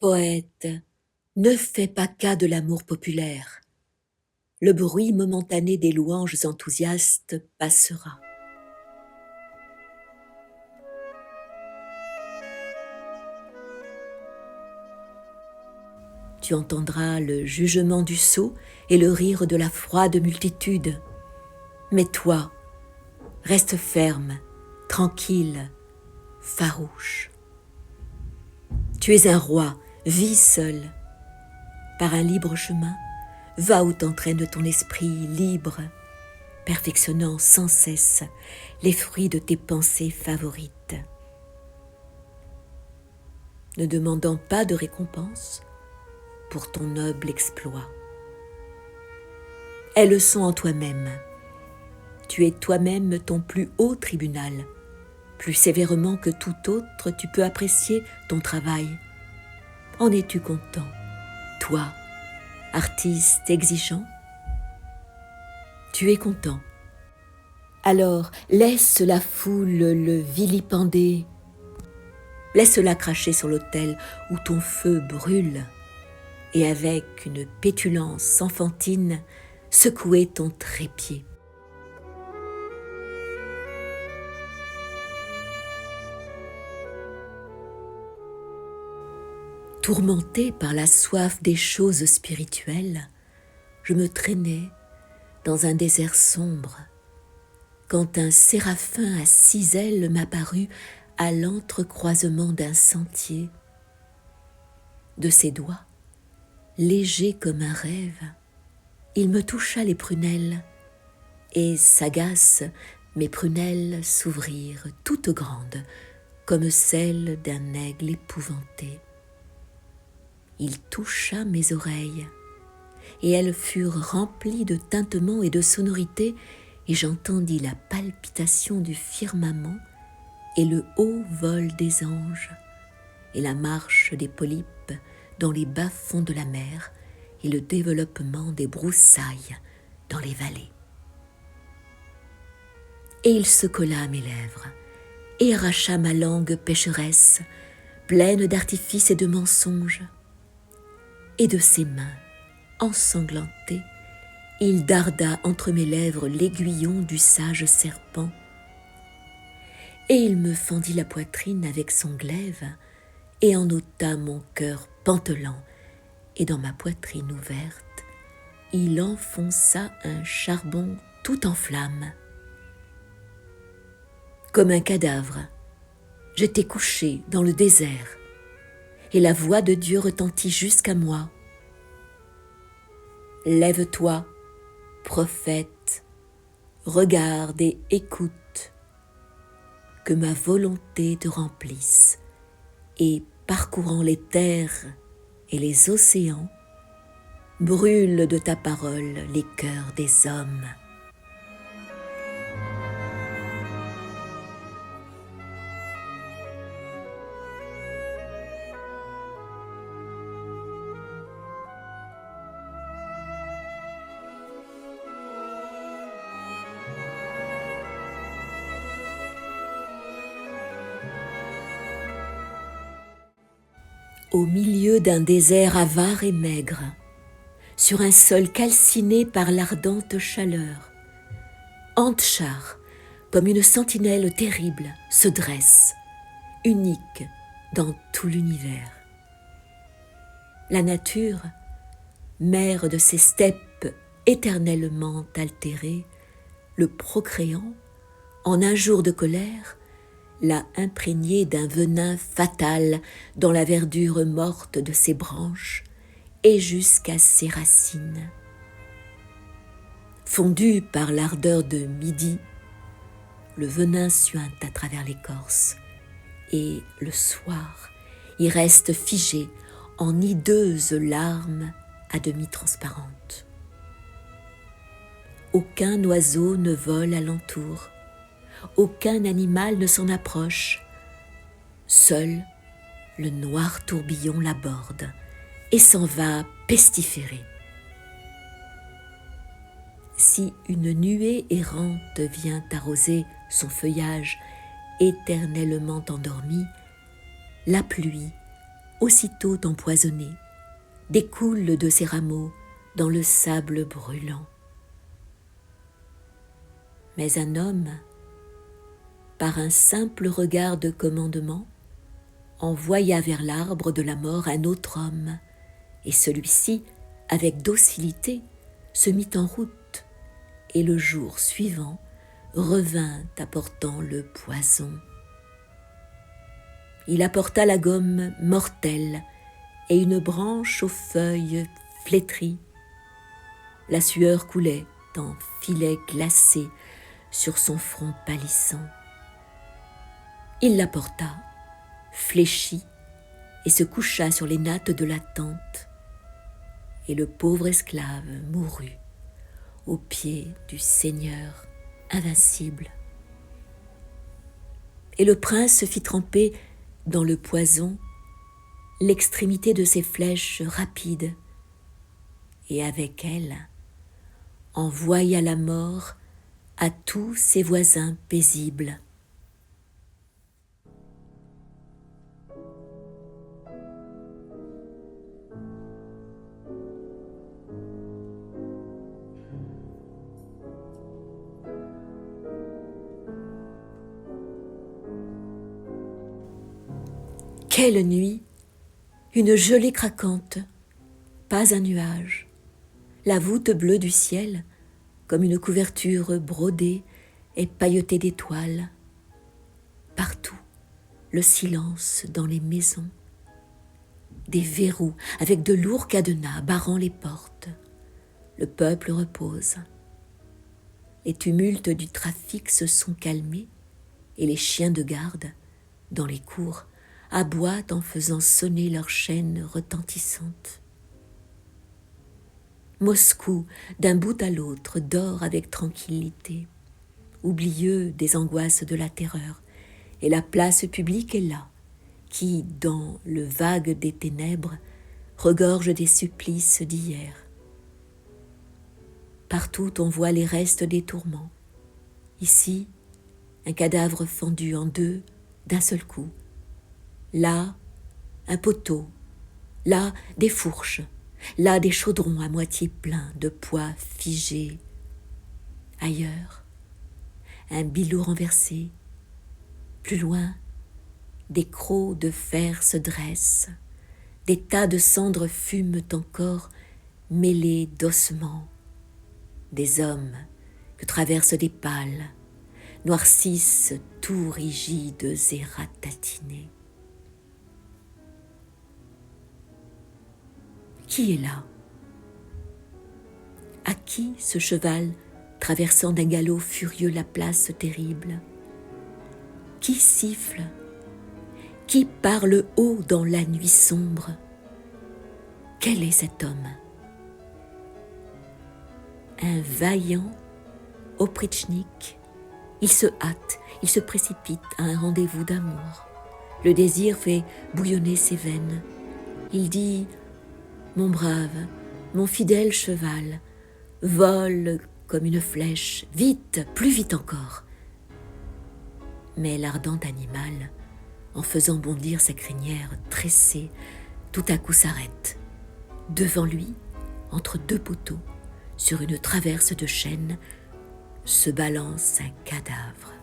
Poète, ne fais pas cas de l'amour populaire. Le bruit momentané des louanges enthousiastes passera. Tu entendras le jugement du sot et le rire de la froide multitude. Mais toi, reste ferme, tranquille, farouche. Tu es un roi, vis seul. Par un libre chemin, va où t'entraîne ton esprit libre, perfectionnant sans cesse les fruits de tes pensées favorites. Ne demandant pas de récompense pour ton noble exploit. Aie leçon en toi-même. Tu es toi-même ton plus haut tribunal. Plus sévèrement que tout autre, tu peux apprécier ton travail. En es-tu content, toi, artiste exigeant? Tu es content. Alors laisse la foule le vilipender. Laisse-la cracher sur l'autel où ton feu brûle et avec une pétulance enfantine secouer ton trépied. Tourmenté par la soif des choses spirituelles, je me traînais dans un désert sombre, quand un séraphin à 6 ailes m'apparut à l'entrecroisement d'un sentier. De ses doigts, léger comme un rêve, il me toucha les prunelles, et sagaces, mes prunelles s'ouvrirent toutes grandes, comme celles d'un aigle épouvanté. Il toucha mes oreilles, et elles furent remplies de tintements et de sonorités, et j'entendis la palpitation du firmament, et le haut vol des anges, et la marche des polypes dans les bas-fonds de la mer, et le développement des broussailles dans les vallées. Et il se colla à mes lèvres, et arracha ma langue pécheresse, pleine d'artifices et de mensonges. Et de ses mains, ensanglantées, il darda entre mes lèvres l'aiguillon du sage serpent. Et il me fendit la poitrine avec son glaive, et en ôta mon cœur pantelant, et dans ma poitrine ouverte, il enfonça un charbon tout en flammes. Comme un cadavre, j'étais couché dans le désert, et la voix de Dieu retentit jusqu'à moi. Lève-toi, prophète, regarde et écoute, que ma volonté te remplisse, et parcourant les terres et les océans, brûle de ta parole les cœurs des hommes. Au milieu d'un désert avare et maigre, sur un sol calciné par l'ardente chaleur, Antchar, comme une sentinelle terrible, se dresse, unique dans tout l'univers. La nature, mère de ces steppes éternellement altérées, le procréant, en un jour de colère, l'a imprégné d'un venin fatal dans la verdure morte de ses branches et jusqu'à ses racines. Fondu par l'ardeur de midi, le venin suinte à travers l'écorce, et le soir, il reste figé en hideuses larmes à demi transparentes. Aucun oiseau ne vole alentour, aucun animal ne s'en approche. Seul le noir tourbillon l'aborde et s'en va pestiférer. Si une nuée errante vient arroser son feuillage éternellement endormi, la pluie, aussitôt empoisonné, découle de ses rameaux dans le sable brûlant. Mais un homme, par un simple regard de commandement, envoya vers l'arbre de la mort un autre homme, et celui-ci, avec docilité, se mit en route, et le jour suivant revint apportant le poison. Il apporta la gomme mortelle et une branche aux feuilles flétries. La sueur coulait en filets glacés sur son front pâlissant. Il la porta, fléchit, et se coucha sur les nattes de la tente. Et le pauvre esclave mourut aux pieds du Seigneur invincible. Et le prince se fit tremper dans le poison l'extrémité de ses flèches rapides, et avec elles envoya la mort à tous ses voisins paisibles. Quelle nuit! Une gelée craquante, pas un nuage, la voûte bleue du ciel, comme une couverture brodée et pailletée d'étoiles. Partout, le silence dans les maisons, des verrous avec de lourds cadenas barrant les portes. Le peuple repose. Les tumultes du trafic se sont calmés et les chiens de garde, dans les cours, aboient en faisant sonner leurs chaînes retentissantes. Moscou, d'un bout à l'autre, dort avec tranquillité, oublieux des angoisses de la terreur, et la place publique est là, qui, dans le vague des ténèbres, regorge des supplices d'hier. Partout on voit les restes des tourments. Ici, un cadavre fendu en deux d'un seul coup. Là, un poteau, là, des fourches, là, des chaudrons à moitié pleins de pois figés. Ailleurs, un billot renversé. Plus loin, des crocs de fer se dressent, des tas de cendres fument encore, mêlés d'ossements. Des hommes que traversent des pales, noircissent tout rigides et ratatinés. Qui est là? À qui ce cheval, traversant d'un galop furieux la place terrible? Qui siffle? Qui parle haut dans la nuit sombre? Quel est cet homme? Un vaillant oprichnik. Il se hâte, il se précipite à un rendez-vous d'amour. Le désir fait bouillonner ses veines. Il dit: mon brave, mon fidèle cheval, vole comme une flèche, vite, plus vite encore. Mais l'ardent animal, en faisant bondir sa crinière tressée, tout à coup s'arrête. Devant lui, entre deux poteaux, sur une traverse de chêne, se balance un cadavre.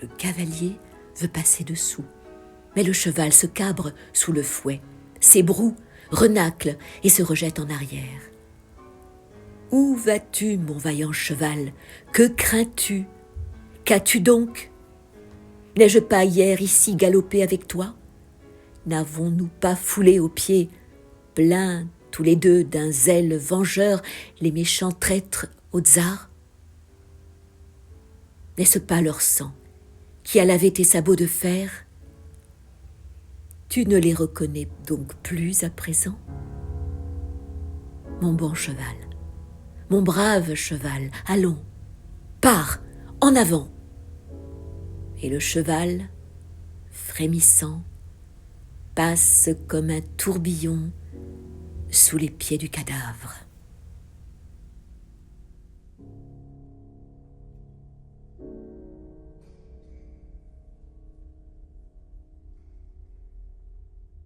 Le cavalier veut passer dessous, mais le cheval se cabre sous le fouet, s'ébroue, renacle et se rejette en arrière. Où vas-tu, mon vaillant cheval? Que crains-tu? Qu'as-tu donc? N'ai-je pas hier ici galopé avec toi? N'avons-nous pas foulé aux pieds, pleins tous les deux d'un zèle vengeur, les méchants traîtres au tsar? N'est-ce pas leur sang qui a lavé tes sabots de fer? Tu ne les reconnais donc plus à présent? Mon bon cheval, mon brave cheval, allons, pars, en avant! Et le cheval, frémissant, passe comme un tourbillon sous les pieds du cadavre.